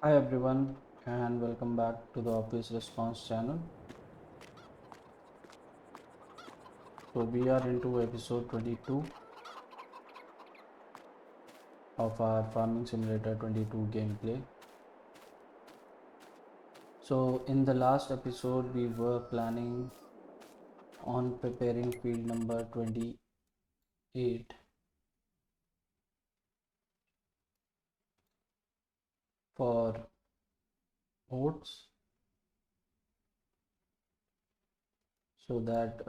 Hi everyone and welcome back to the Office Response channel. So we are into episode 22 of our Farming Simulator 22 gameplay. So in the last episode we were planning on preparing field number 28 for oats so that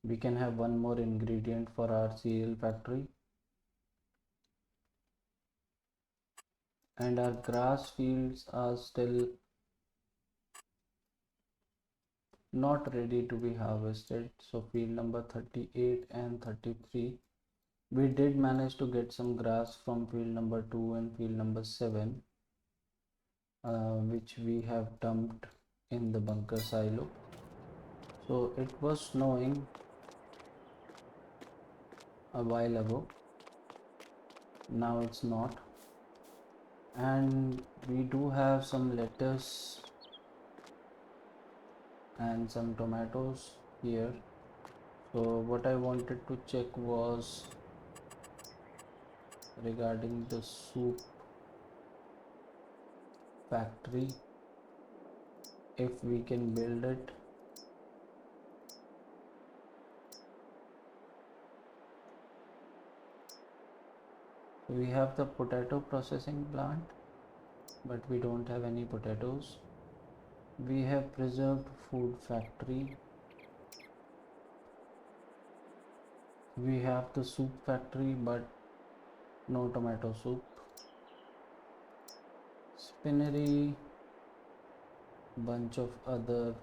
we can have one more ingredient for our cereal factory, and our grass fields are still not ready to be harvested. So field number 38 and 33, we did manage to get some grass from field number 2 and field number 7, which we have dumped in the bunker silo. So it was snowing a while ago, now it's not, and we do have some lettuce and some tomatoes here. So what I wanted to check was regarding the soup factory, if we can build it. We have the potato processing plant, but we don't have any potatoes. We have preserved food factory. We have the soup factory, but no tomato soup. Spinnery, bunch of other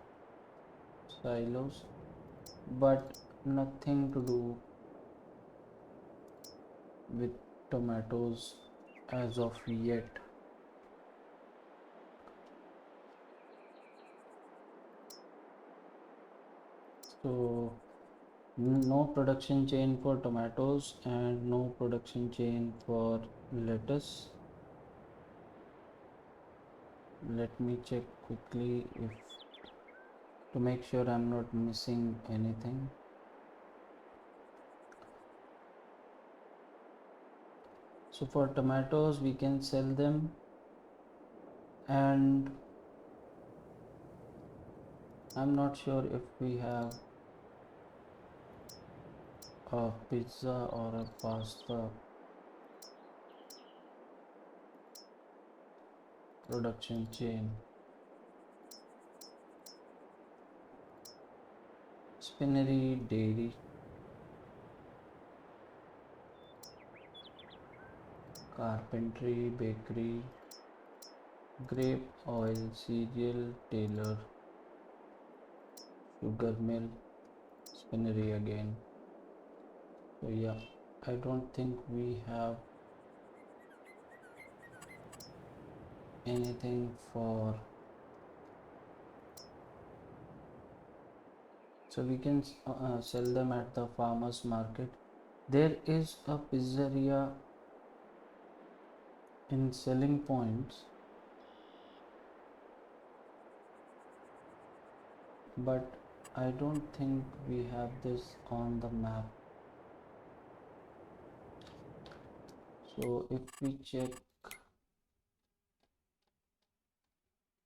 silos, but nothing to do with tomatoes as of yet. So no production chain for tomatoes and no production chain for lettuce. Let me check quickly if to make sure I'm not missing anything. So for tomatoes we can sell them, and I'm not sure if we have a pizza or a pasta production chain. Spinnery, dairy, carpentry, bakery, grape oil, cereal, tailor, sugar mill, spinnery again. So yeah, I don't think we have anything for, so we can sell them at the farmers market. There is a pizzeria in selling points, but I don't think we have this on the map. So if we check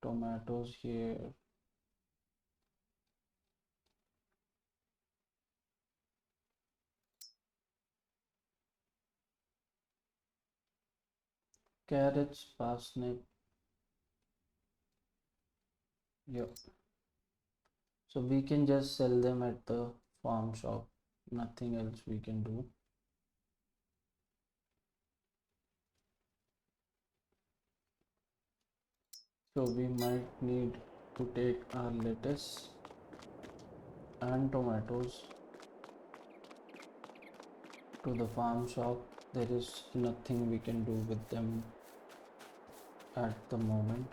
tomatoes here, carrots, parsnip, yeah. So we can just sell them at the farm shop, nothing else we can do. So we might need to take our lettuce and tomatoes to the farm shop. There is nothing we can do with them at the moment.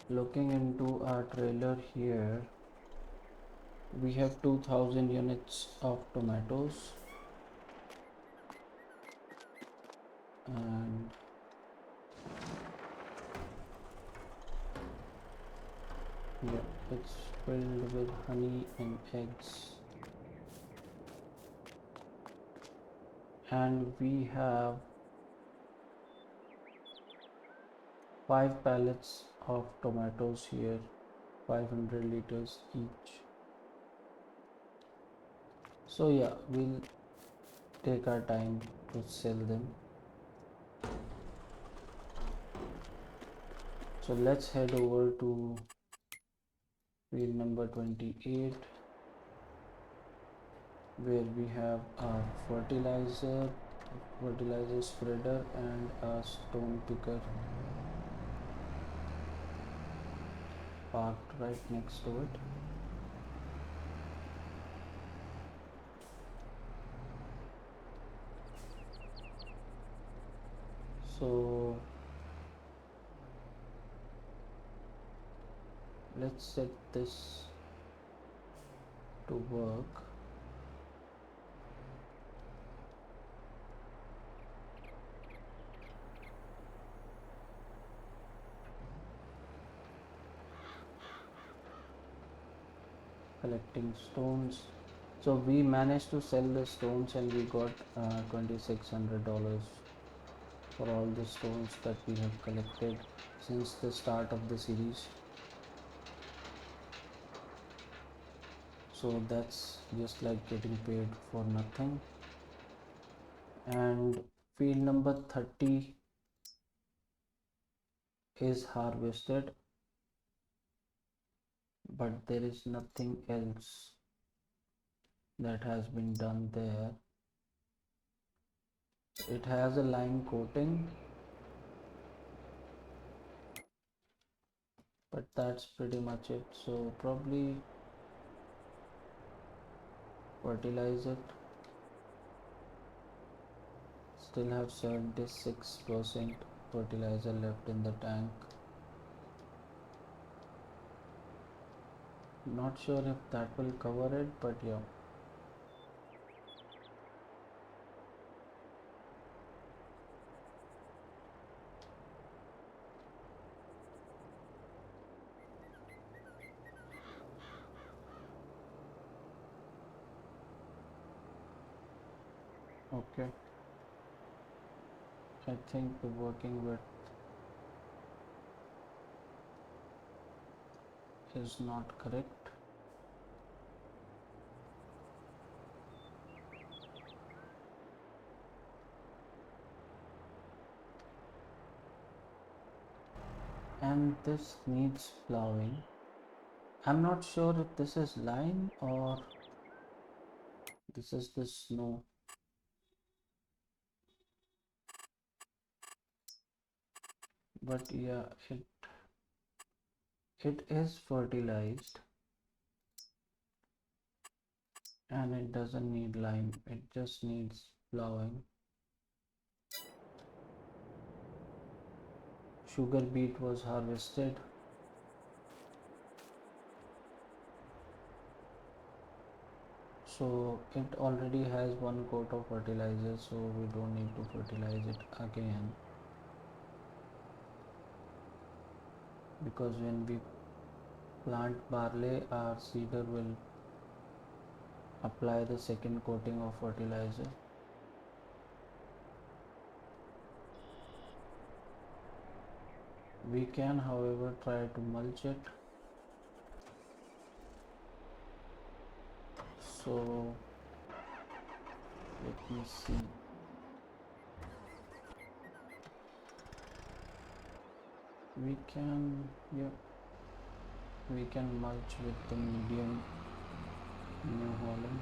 Looking into our trailer here, we have 2000 units of tomatoes, and yeah, it's filled with honey and eggs. And we have 5 pallets of tomatoes here, 500 liters each. So yeah, we'll take our time to sell them. So let's head over to field number 28, where we have our fertilizer spreader and a stone picker parked right next to it. So let's set this to work. Collecting stones. So we managed to sell the stones and we got $2,600 for all the stones that we have collected since the start of the series. So that's just like getting paid for nothing. And field number 30 is harvested, but there is nothing else that has been done there. It has a lime coating, but that's pretty much it. So probably fertilize it. Still have 76% fertilizer left in the tank. Not sure if that will cover it, but yeah. Okay, I think the working with is not correct. And this needs plowing. I'm not sure if this is lime or this is the snow. But yeah, it is fertilized and it doesn't need lime, it just needs plowing. Sugar beet was harvested. So it already has one coat of fertilizer, so we don't need to fertilize it again, because when we plant barley, our seeder will apply the second coating of fertilizer. We can, however, try to mulch it. So let me see. We can, yeah, we can mulch with the medium New Holland.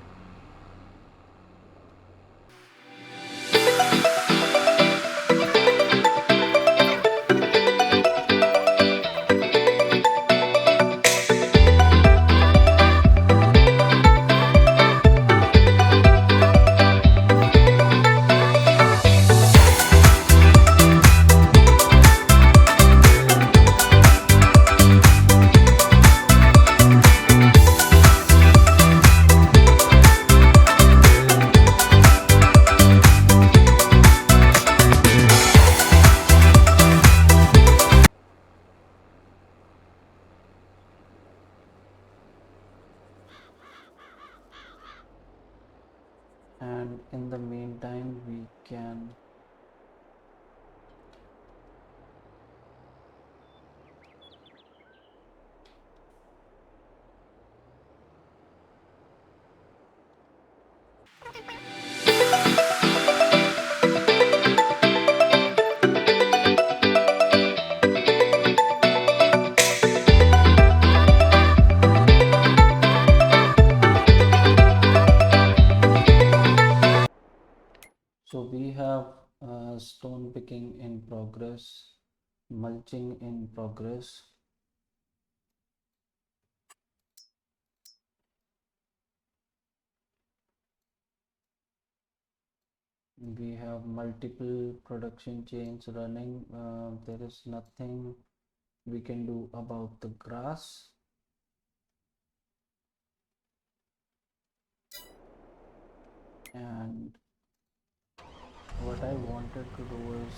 and in the meantime we can so we have stone picking in progress, mulching in progress. We have multiple production chains running. There is nothing we can do about the grass. And what I wanted to do is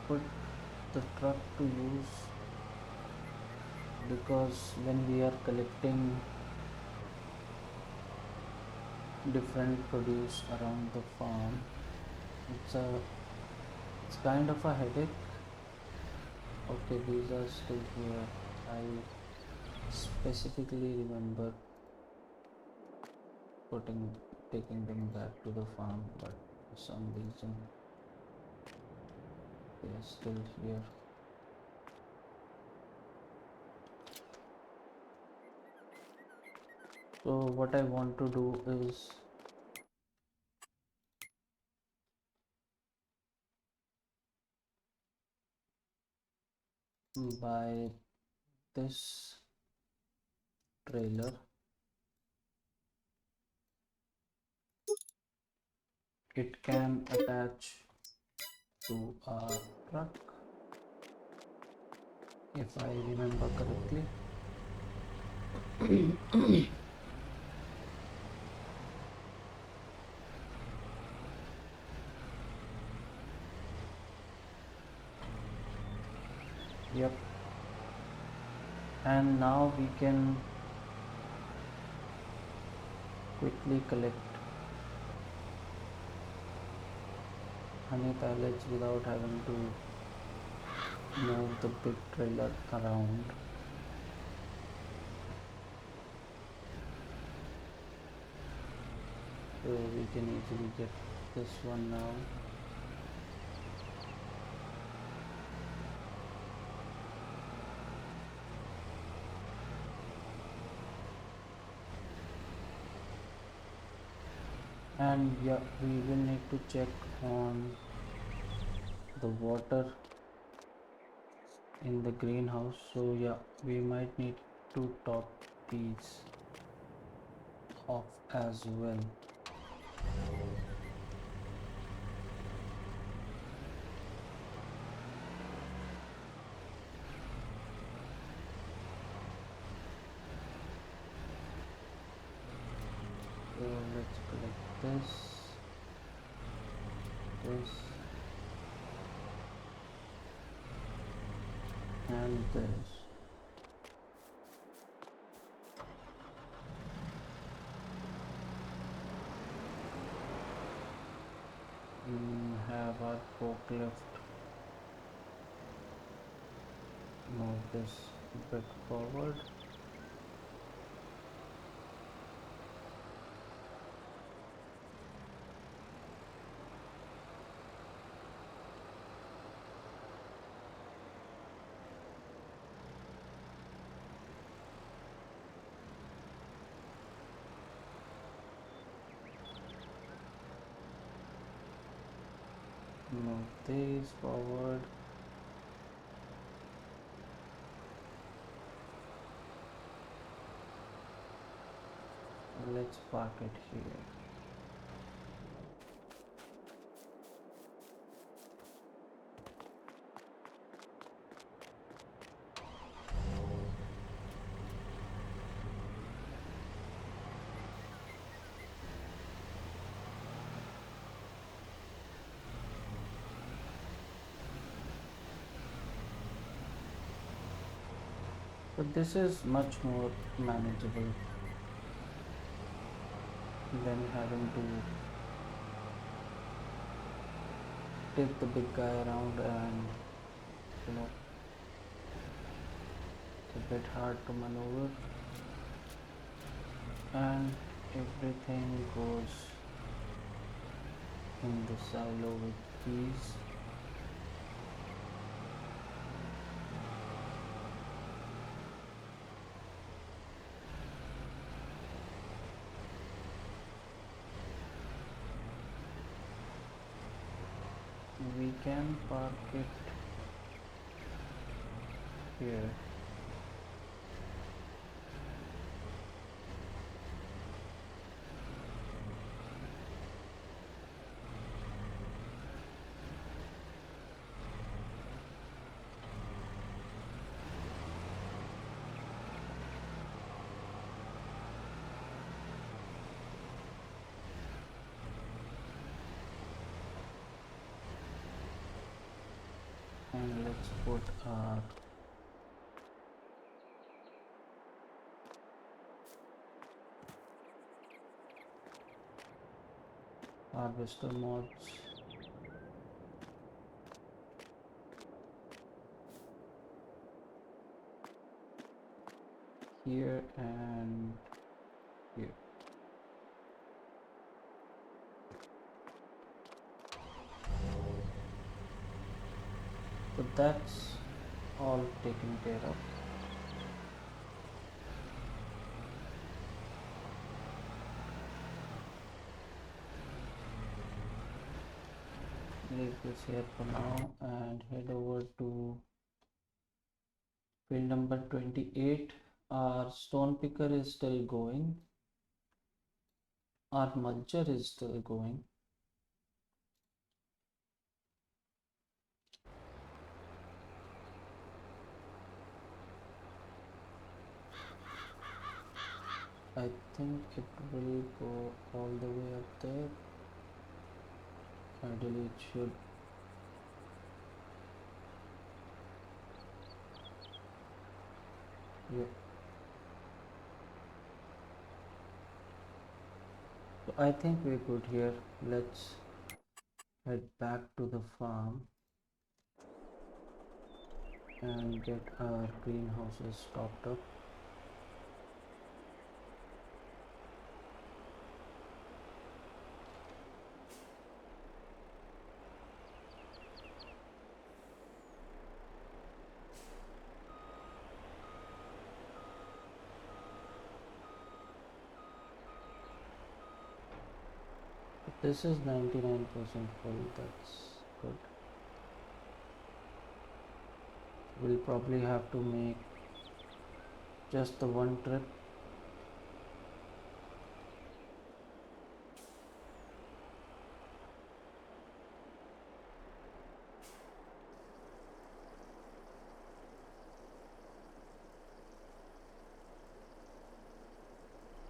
put the truck to use, because when we are collecting different produce around the farm, it's kind of a headache. Okay, these are still here. I specifically remember taking them back to the farm, but for some reason they are still here. So what I want to do is buy this trailer. It can attach to our truck, if I remember correctly. Yep. And now we can quickly collect honey pallets without having to move the big trailer around. So we can easily get this one now. And yeah, we will need to check on the water in the greenhouse. So yeah, we might need to top these off as well. So let's collect this, and this. We have our forklift. Move this bit forward. Move these forward. Let's park it here. But this is much more manageable than having to take the big guy around, and it's a bit hard to maneuver, and everything goes in the silo with keys. We can park it here. And let's put our harvester mods here and here. So that's all taken care of. Leave this here for now and head over to field number 28. Our stone picker is still going. Our mulcher is still going. I think it will go all the way up there. Ideally it should. Yep. So I think we're good here. Let's head back to the farm and get our greenhouses stocked up. This is 99% full, that's good. We'll probably have to make just the one trip.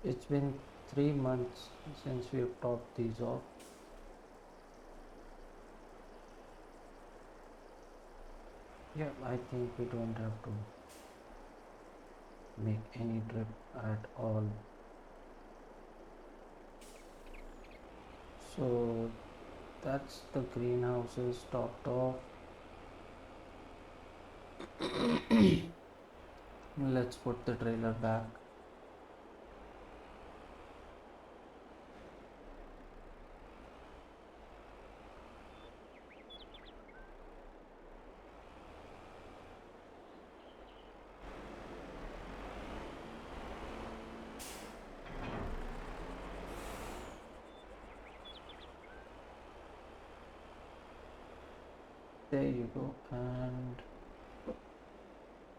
It's been 3 months since we've topped these off. Yeah, I think we don't have to make any trip at all. So that's the greenhouses topped off. Let's put the trailer back. There you go, and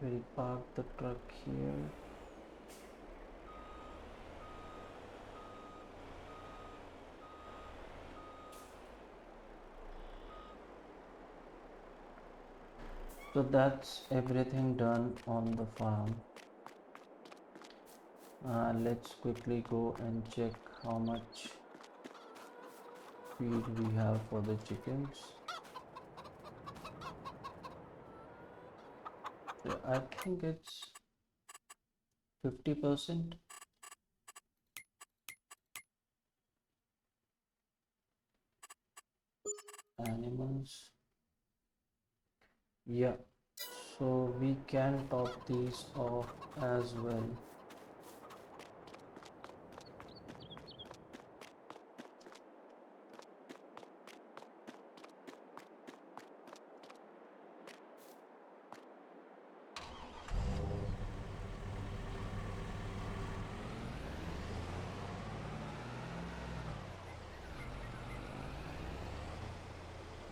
we'll park the truck here. So that's everything done on the farm. Let's quickly go and check how much feed we have for the chickens. So I think it's 50%. Animals. Yeah, so we can top these off as well.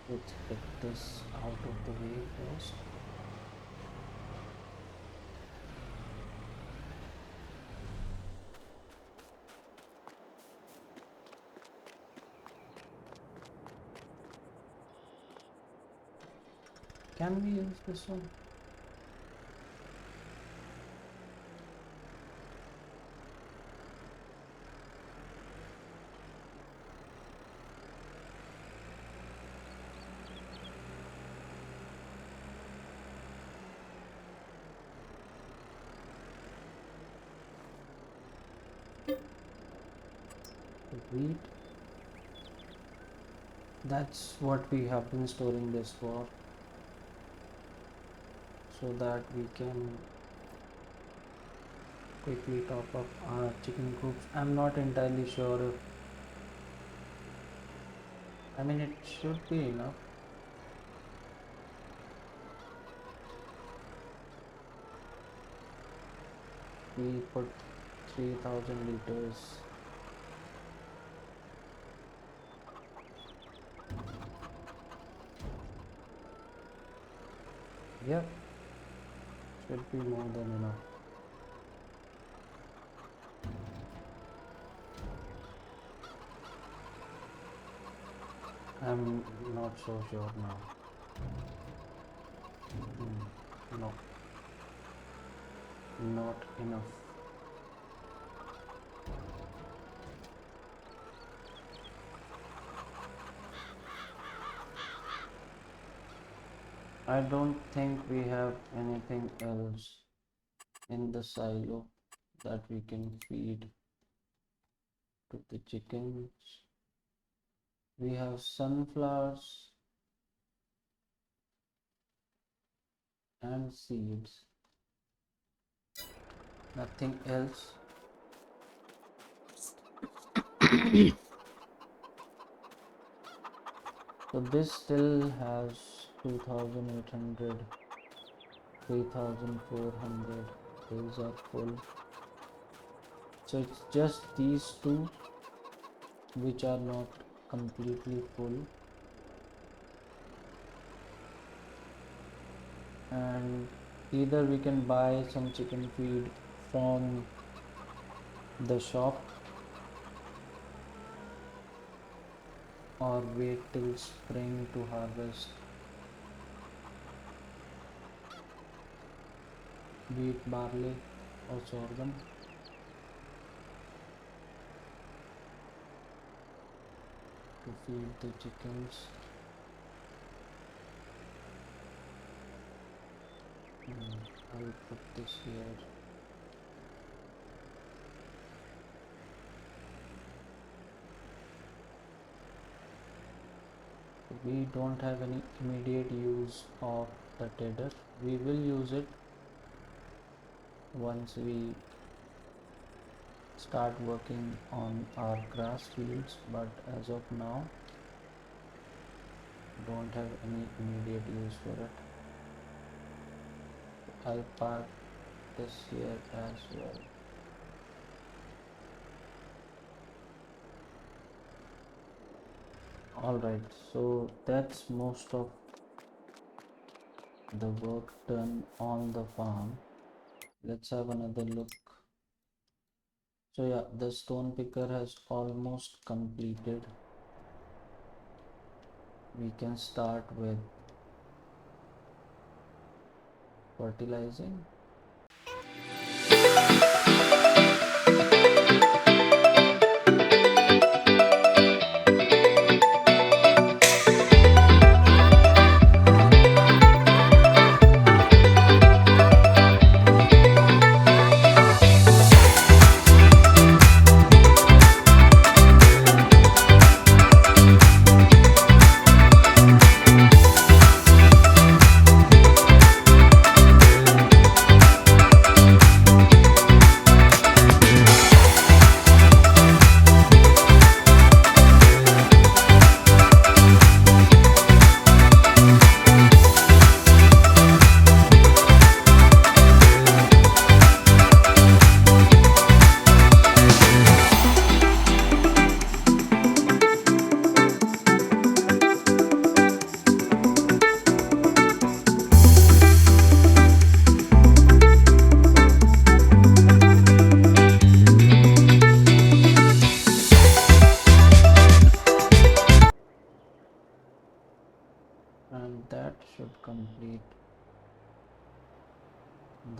Let's get this out of the way first. Can we use this one? Wheat. That's what we have been storing this for, so that we can quickly top up our chicken coops. I'm not entirely sure if, I mean, it should be enough. We put 3000 liters. Yep, should be more than enough. I'm not so sure now. No, not enough. I don't think we have anything else in the silo that we can feed to the chickens. We have sunflowers and seeds. Nothing else. So this still has 2800, 3400. These are full. So it's just these two which are not completely full. And either we can buy some chicken feed from the shop or wait till spring to harvest wheat, barley or sorghum. To feed the chickens. I'll put this here. We don't have any immediate use of the tedder. We will use it once we start working on our grass fields, but as of now don't have any immediate use for it. I'll park this here as well. Alright, so that's most of the work done on the farm. Let's have another look. So yeah, the stone picker has almost completed. We can start with fertilizing.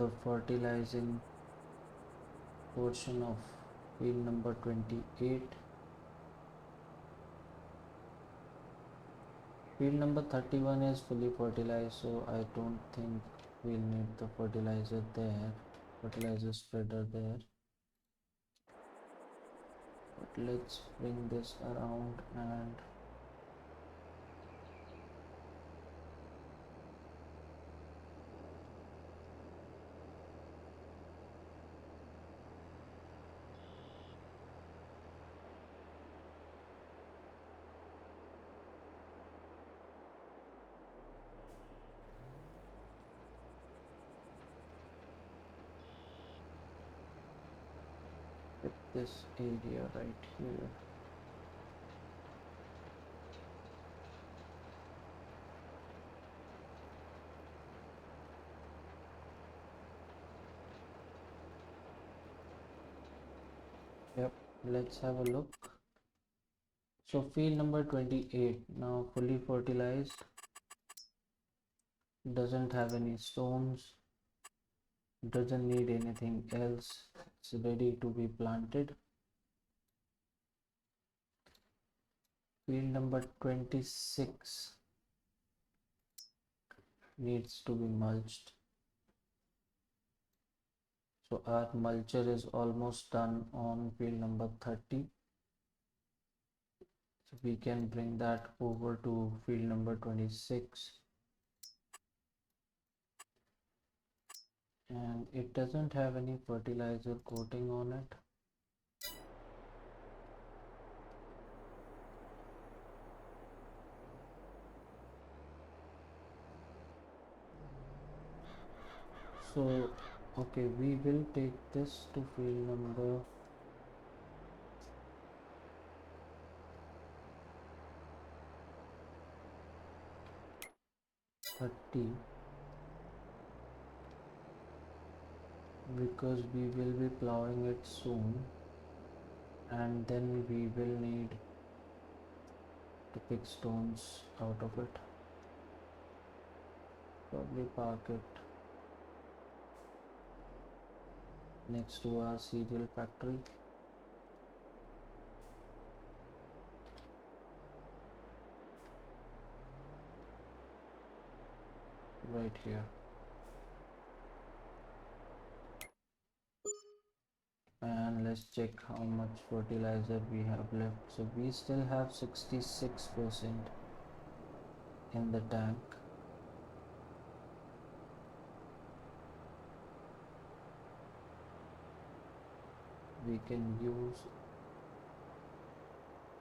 the fertilizing portion of field number 28. Field number 31 is fully fertilized, so I don't think we'll need the fertilizer there, fertilizer spreader there. But let's bring this around and put this area right here. Yep, let's have a look. So field number 28 now fully fertilized, doesn't have any stones, doesn't need anything else, it's ready to be planted. Field number 26 needs to be mulched. So our mulcher is almost done on field number 30. So we can bring that over to field number 26. And it doesn't have any fertilizer coating on it. So okay, we will take this to field number 30 because we will be plowing it soon, and then we will need to pick stones out of it. Probably park it next to our cereal factory. Right here. And let's check how much fertilizer we have left. So we still have 66% in the tank. We can use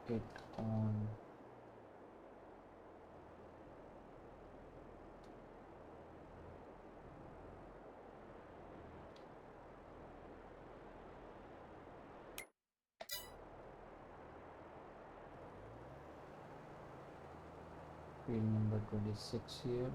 it on field number 26 here.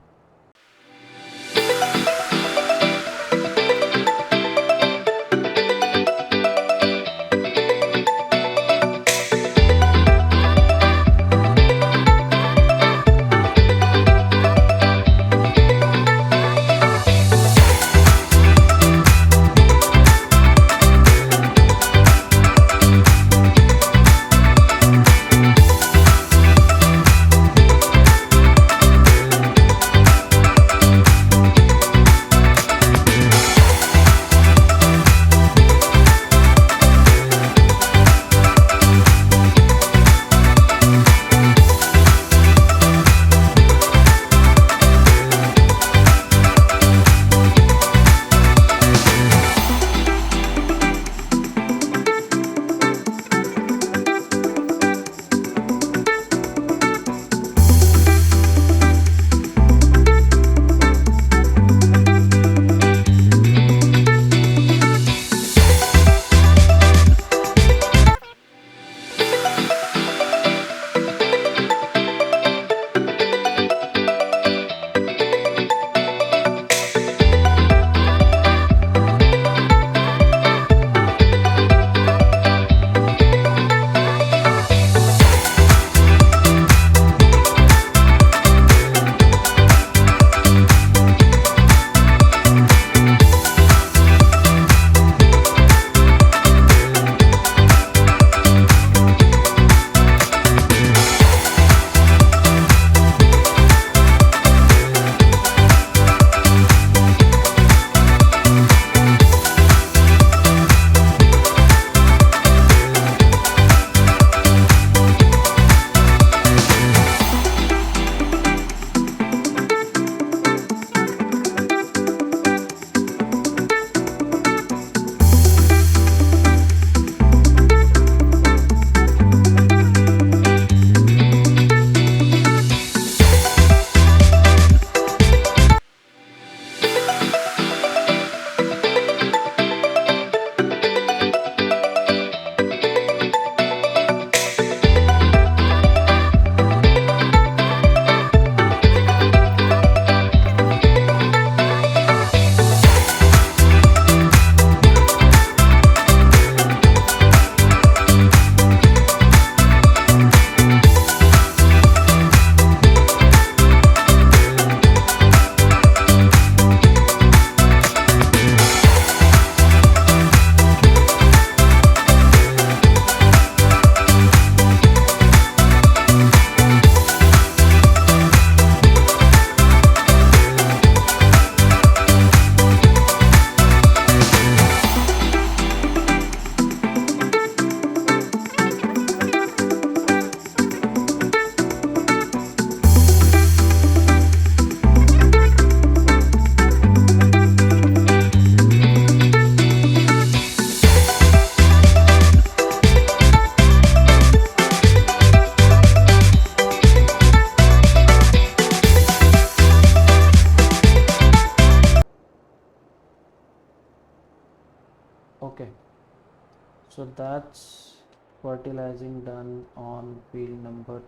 So that's fertilizing done on field number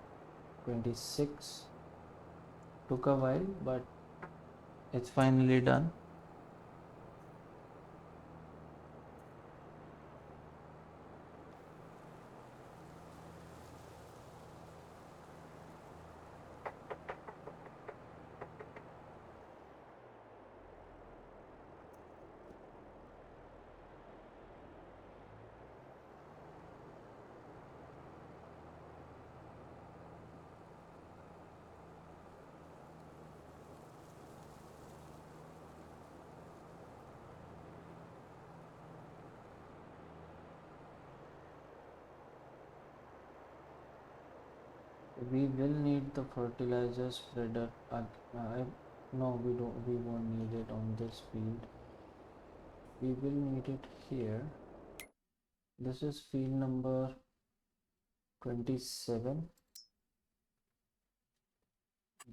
26. Took a while, but it's finally done. We will need the fertilizer spreader. No, we don't. We won't need it on this field. We will need it here. This is field number 27,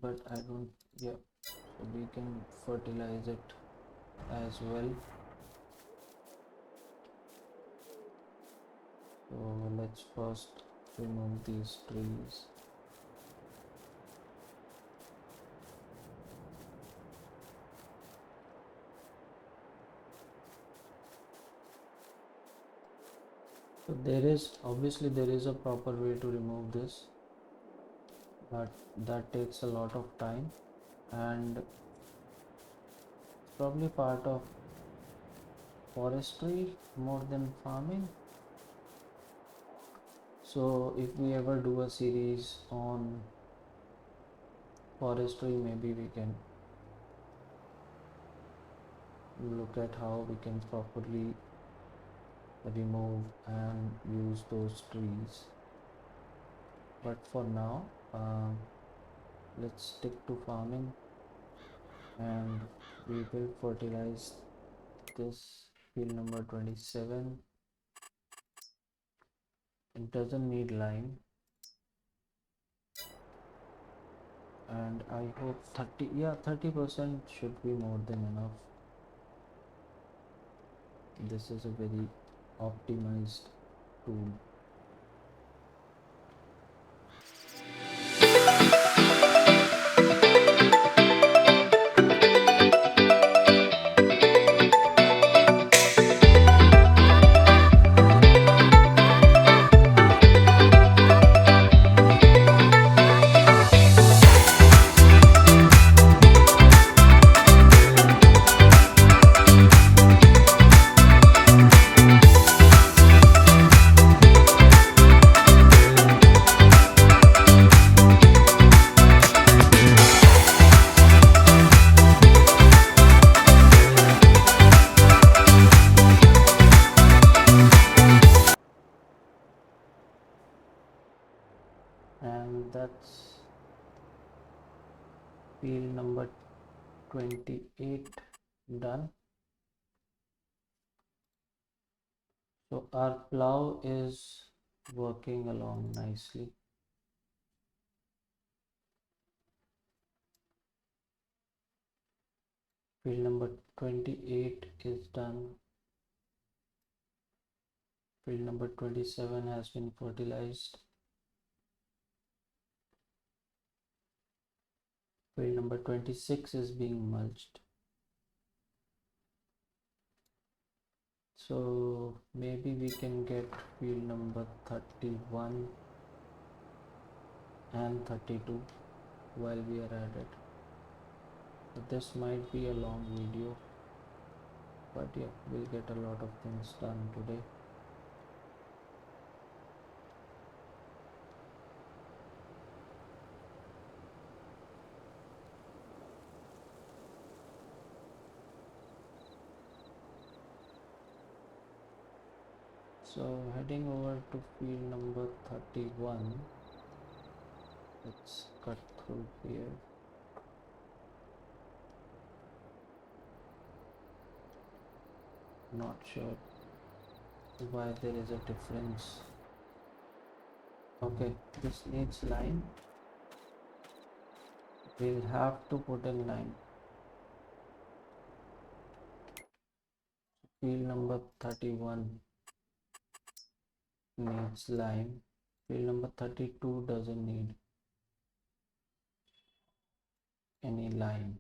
but I don't. Yeah, so we can fertilize it as well. So let's first remove these trees. So there is a proper way to remove this, but that takes a lot of time and probably part of forestry more than farming. So if we ever do a series on forestry, maybe we can look at how we can properly remove and use those trees. But for now, let's stick to farming, and we will fertilize this field number 27. It doesn't need lime, and I hope 30% should be more than enough. This is a very optimized tool. And that's field number 28 done. So our plow is working along nicely. Field number 28 is done. Field number 27 has been fertilized. Field number 26 is being mulched. So maybe we can get field number 31 and 32 while we are at it. So this might be a long video, but yeah, we'll get a lot of things done today. So heading over to field number 31, let's cut through here. Not sure why there is a difference. Okay, this needs line. We'll have to put in line. Field number 31. needs lime. Field number 32 doesn't need any lime.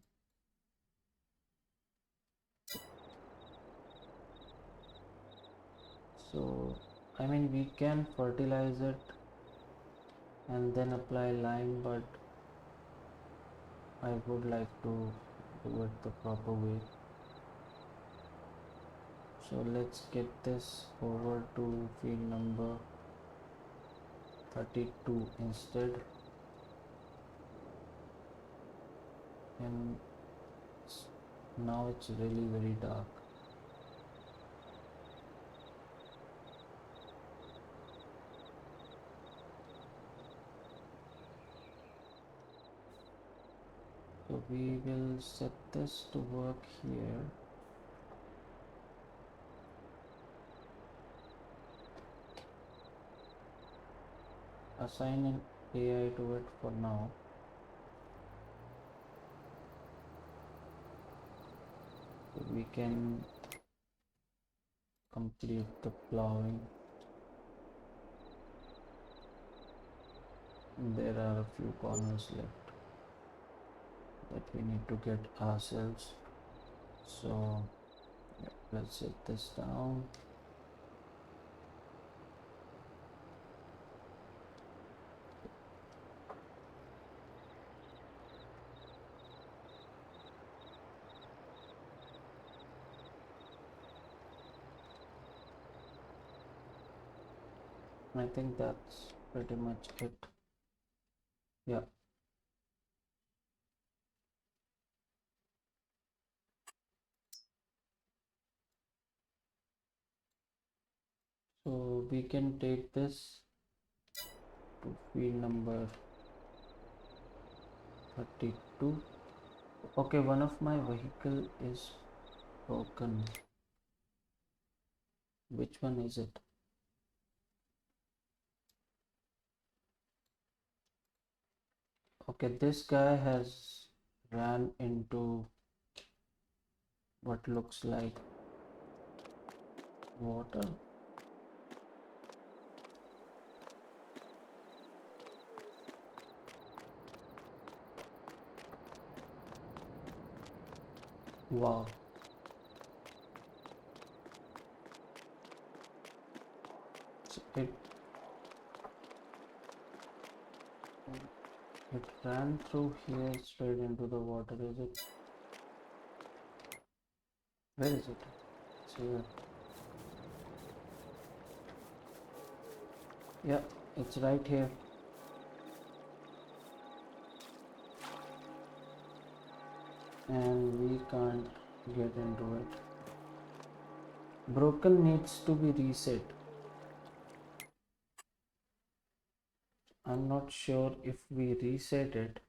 So I mean, we can fertilize it and then apply lime, but I would like to do it the proper way. So let's get this over to field number 32 instead, and now it's really very dark. So we will set this to work here. Assign an AI to it for now. So we can complete the plowing. There are a few corners left that we need to get ourselves. So yeah, let's set this down. I think that's pretty much it. Yeah. So we can take this to field number 32. Okay, one of my vehicle is broken. Which one is it? Okay, this guy has ran into what looks like water. Wow. So it ran through here straight into the water, is it? Where is it? It's here. Yeah, it's right here. And we can't get into it. Broken needs to be reset. I'm not sure if we reset it,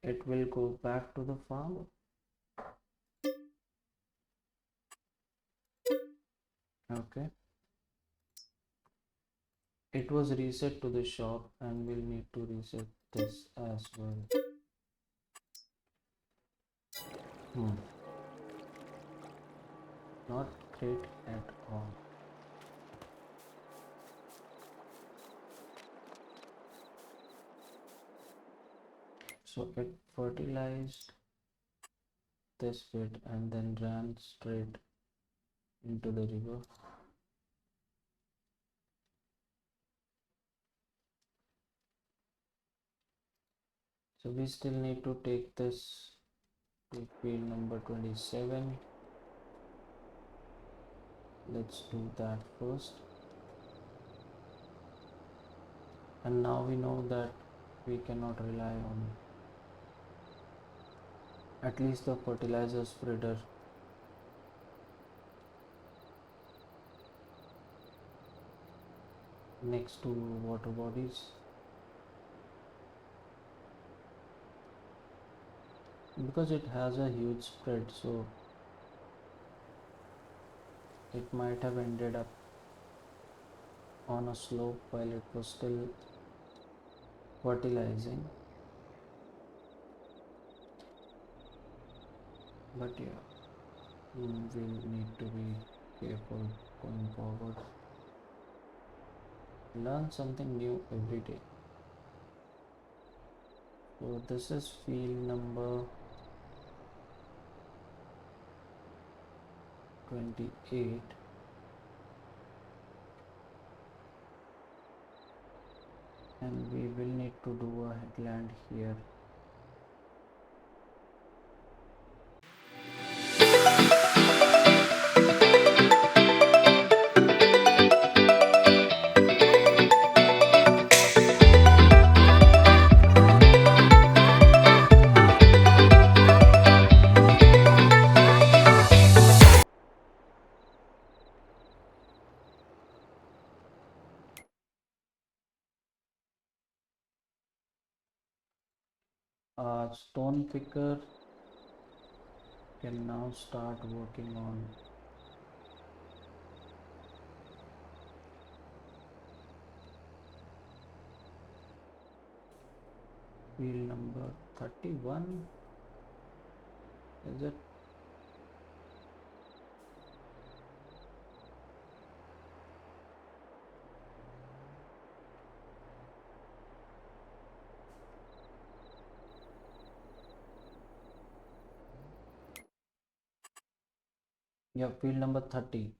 it will go back to the farm. Okay. It was reset to the shop, and we'll need to reset this as well. Not great at all. So it fertilized this bit and then ran straight into the river. So we still need to take this to field number 27. Let's do that first. And now we know that we cannot rely on at least the fertilizer spreader. Next to water bodies, because it has a huge spread, so it might have ended up on a slope while it was still fertilizing. But yeah, we'll need to be careful going forward. Learn something new every day. So this is field number 28. And we will need to do a headland here. Stone picker can now start working on field number 31. Is it? Yeah, field number 30.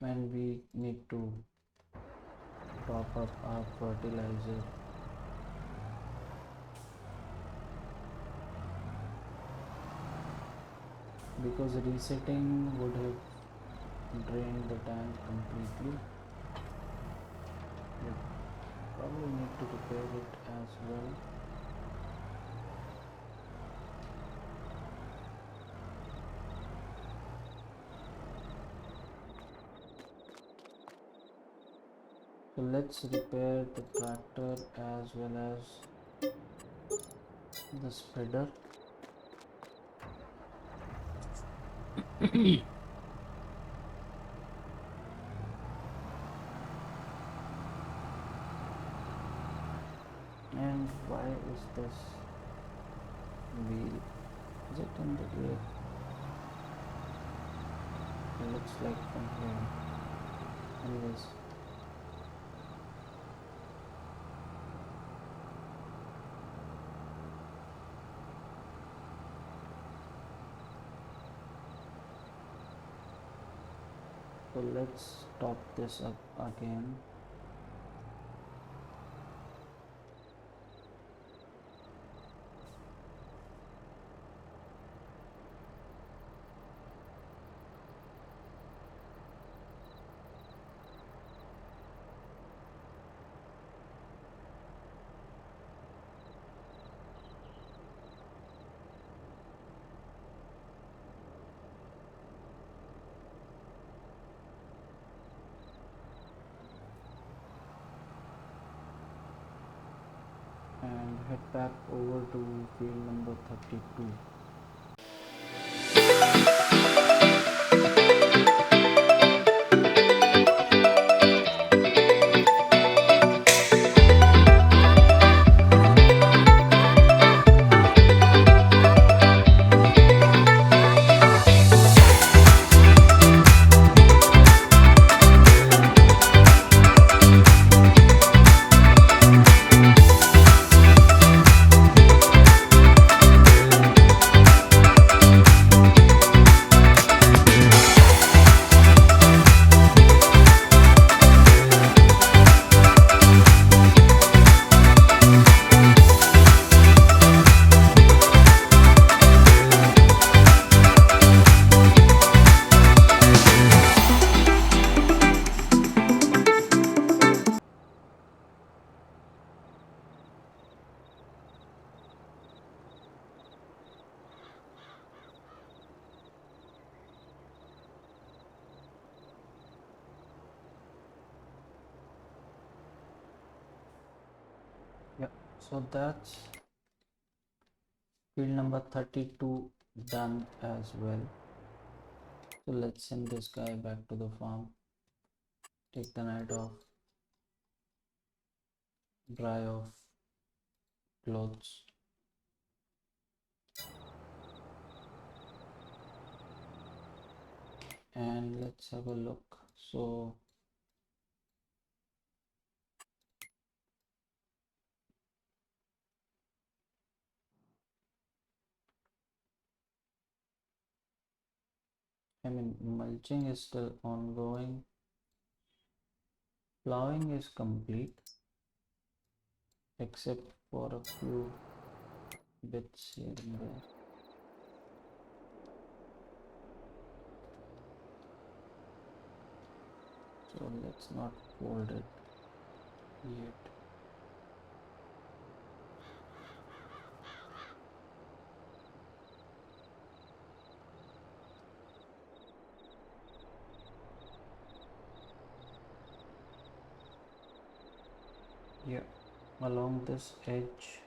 And we need to top up our fertilizer. Because resetting would have drained the tank completely. We probably need to repair it as well. So let's repair the tractor as well as the spreader. And why is this wheel? Is it in the air? It looks like from here. Anyways. So let's top this up again. And head back over to field number 32. Yeah, so that's field number 32 done as well. So let's send this guy back to the farm. Take the night off. Dry off clothes. and let's have a look. So mulching is still ongoing. Plowing is complete except for a few bits here and there. So let's not fold it yet. Yeah, along this edge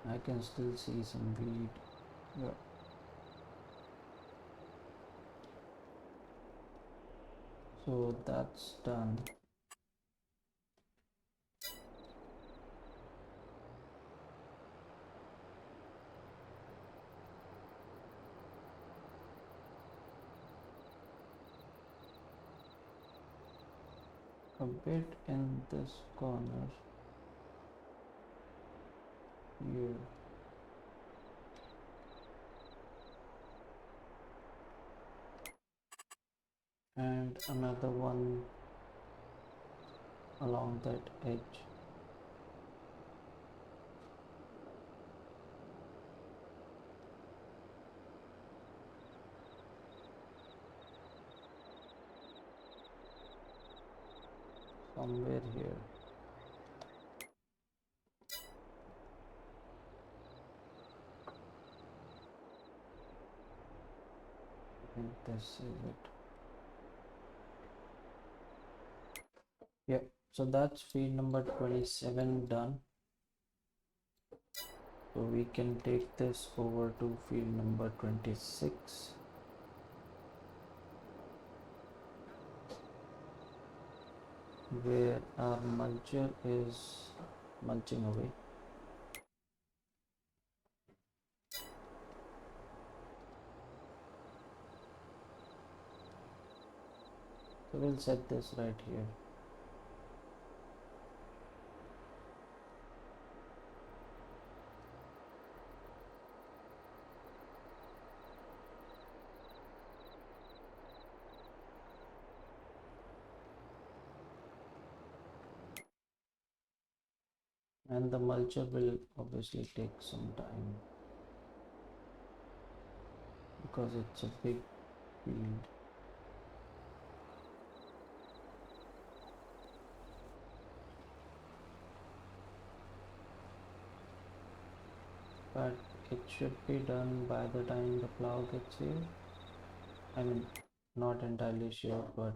I can still see some weed. Yeah. So that's done. A bit in this corner here. And another one along that edge. Somewhere here. I think this is it. Yeah, so that's field number 27 done. So we can take this over to field number 26. Where our mulcher is mulching away. So we'll set this right here. And the mulcher will obviously take some time because it's a big field. But it should be done by the time the plow gets here. I mean, not entirely sure, but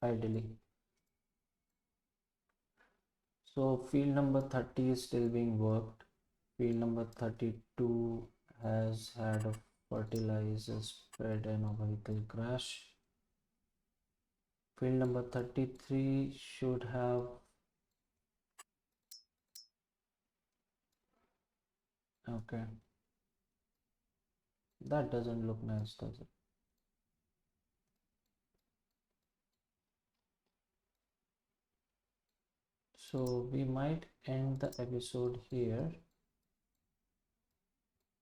ideally. So field number 30 is still being worked. Field number 32 has had a fertilizer spread and a vehicle crash. Field number 33 should have okay. That doesn't look nice, does it? So we might end the episode here,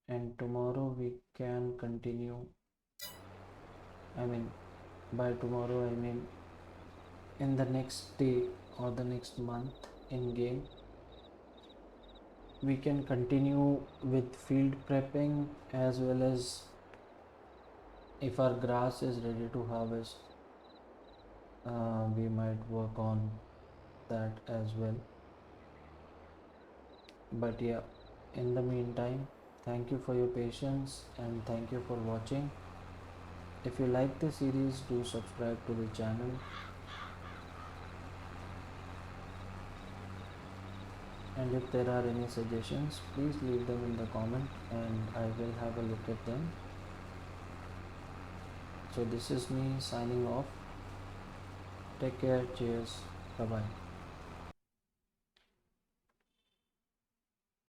and tomorrow we can continue. I mean, by tomorrow, I mean in the next day or the next month in game, we can continue with field prepping, as well as if our grass is ready to harvest, we might work on that as well. But yeah, in the meantime, thank you for your patience and thank you for watching. If you like the series, do subscribe to the channel. And if there are any suggestions, please leave them in the comment and I will have a look at them. So this is me signing off. Take care. Cheers. Bye bye.